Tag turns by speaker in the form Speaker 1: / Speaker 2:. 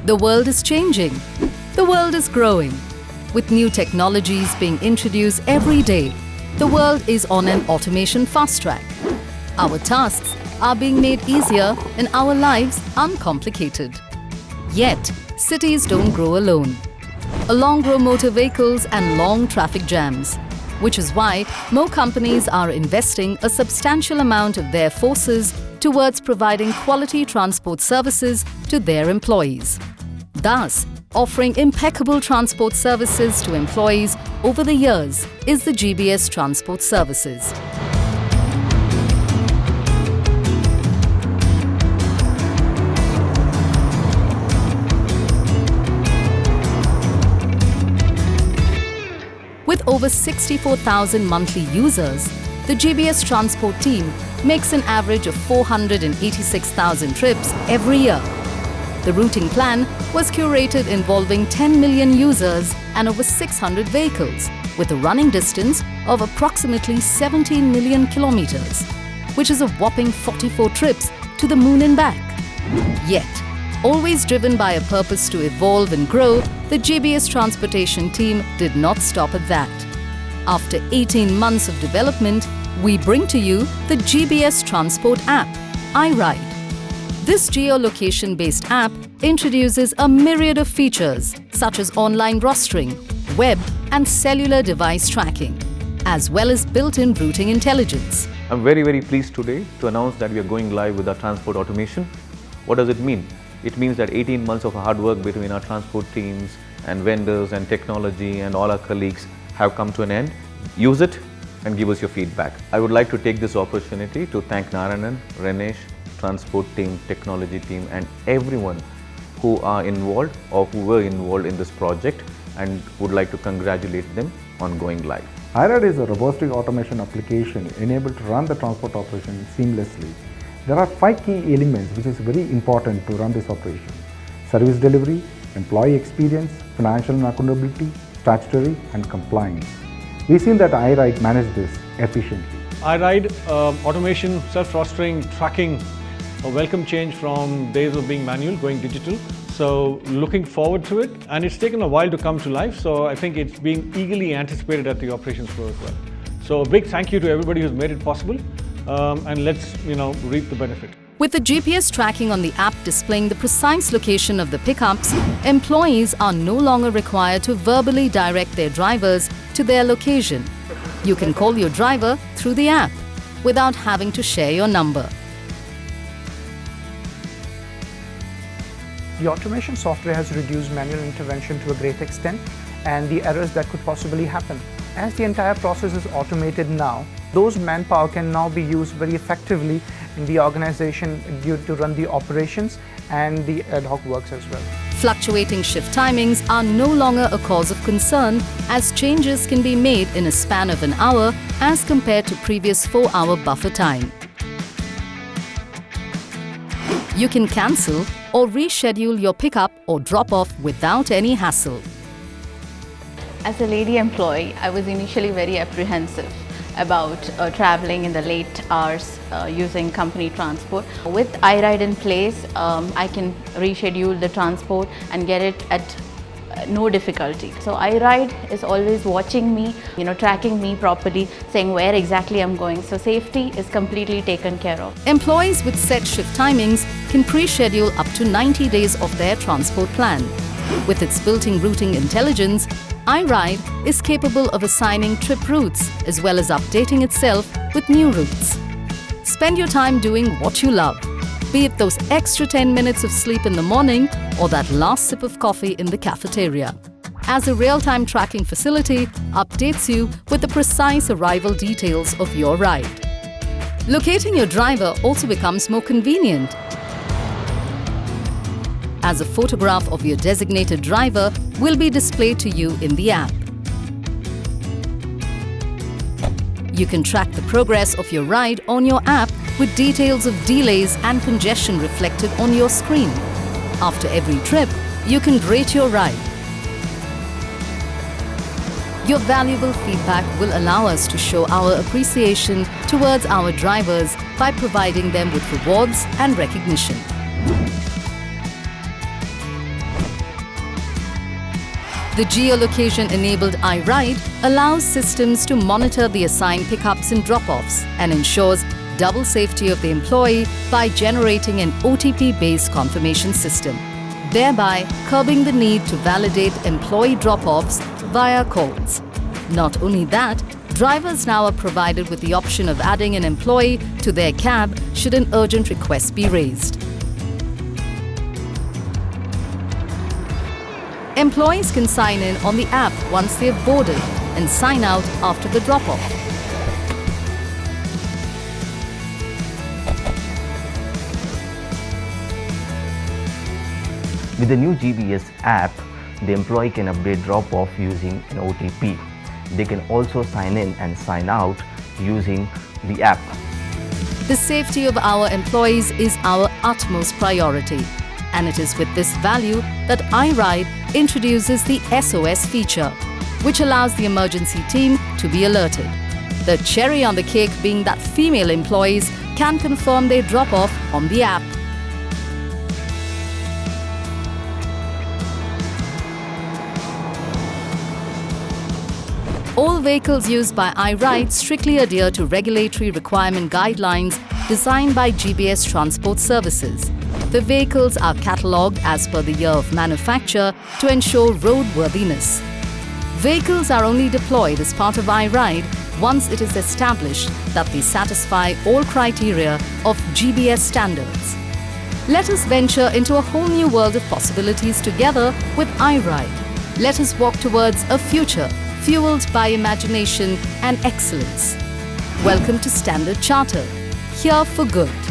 Speaker 1: The world is changing. The world is growing. With new technologies being introduced every day, the world is on an automation fast track. Our tasks are being made easier and our lives uncomplicated. Yet, cities don't grow alone. Along grow motor vehicles and long traffic jams, which is why more companies are investing a substantial amount of their forces towards providing quality transport services to their employees. Thus, offering impeccable transport services to employees over the years is the GBS Transport Services. With over 64,000 monthly users, the GBS Transport team makes an average of 486,000 trips every year. The routing plan was curated involving 10 million users and over 600 vehicles, with a running distance of approximately 17 million kilometers, which is a whopping 44 trips to the moon and back. Yet, always driven by a purpose to evolve and grow, the GBS Transportation team did not stop at that. After 18 months of development, we bring to you the GBS Transport app, iRide. This geolocation-based app introduces a myriad of features such as online rostering, web and cellular device tracking, as well as built-in routing intelligence.
Speaker 2: I'm very pleased today to announce that we are going live with our transport automation. What does it mean? It means that 18 months of hard work between our transport teams and vendors and technology and all our colleagues have come to an end. Use it and give us your feedback. I would like to take this opportunity to thank Narayanan, Renesh, transport team, technology team and everyone who are involved or who were involved in this project, and would like to congratulate them on going live.
Speaker 3: iRide is a robotic automation application enabled to run the transport operation seamlessly. There are 5 key elements which is very important to run this operation: service delivery, employee experience, financial and accountability, statutory and compliance. We've seen that iRide managed this efficiently.
Speaker 4: iRide automation, self-rostering, tracking, a welcome change from days of being manual, going digital. So looking forward to it, and it's taken a while to come to life, so I think it's being eagerly anticipated at the operations floor as well. So a big thank you to everybody who's made it possible, and let's reap the benefit.
Speaker 1: With the GPS tracking on the app displaying the precise location of the pickups, employees are no longer required to verbally direct their drivers to their location. You can call your driver through the app without having to share your number.
Speaker 5: The automation software has reduced manual intervention to a great extent and the errors that could possibly happen. As the entire process is automated now, those manpower can now be used very effectively in the organization due to run the operations and the ad hoc works as well.
Speaker 1: Fluctuating shift timings are no longer a cause of concern, as changes can be made in a span of an hour as compared to previous 4-hour buffer time. You can cancel or reschedule your pickup or drop-off without any hassle.
Speaker 6: As a lady employee, I was initially very apprehensive about traveling in the late hours using company transport. With iRide in place, I can reschedule the transport and get it at no difficulty. So iRide is always watching me, tracking me properly, saying where exactly I'm going. So safety is completely taken care of.
Speaker 1: Employees with set shift timings can pre-schedule up to 90 days of their transport plan. With its built-in routing intelligence, iRide is capable of assigning trip routes as well as updating itself with new routes. Spend your time doing what you love, be it those extra 10 minutes of sleep in the morning or that last sip of coffee in the cafeteria, as a real-time tracking facility updates you with the precise arrival details of your ride. Locating your driver also becomes more convenient, as a photograph of your designated driver will be displayed to you in the app. You can track the progress of your ride on your app with details of delays and congestion reflected on your screen. After every trip, you can rate your ride. Your valuable feedback will allow us to show our appreciation towards our drivers by providing them with rewards and recognition. The geolocation-enabled iRide allows systems to monitor the assigned pickups and drop-offs and ensures double safety of the employee by generating an OTP-based confirmation system, thereby curbing the need to validate employee drop-offs via calls. Not only that, drivers now are provided with the option of adding an employee to their cab should an urgent request be raised. Employees can sign in on the app once they have boarded and sign out after the drop-off.
Speaker 7: With the new GBS app, the employee can update drop-off using an OTP. They can also sign in and sign out using the app.
Speaker 1: The safety of our employees is our utmost priority, and it is with this value that iRide introduces the SOS feature, which allows the emergency team to be alerted. The cherry on the cake being that female employees can confirm their drop-off on the app. All vehicles used by iRide strictly adhere to regulatory requirement guidelines designed by GBS Transport Services. The vehicles are catalogued as per the year of manufacture to ensure roadworthiness. Vehicles are only deployed as part of iRide once it is established that they satisfy all criteria of GBS standards. Let us venture into a whole new world of possibilities together with iRide. Let us walk towards a future fueled by imagination and excellence. Welcome to Standard Chartered, here for good.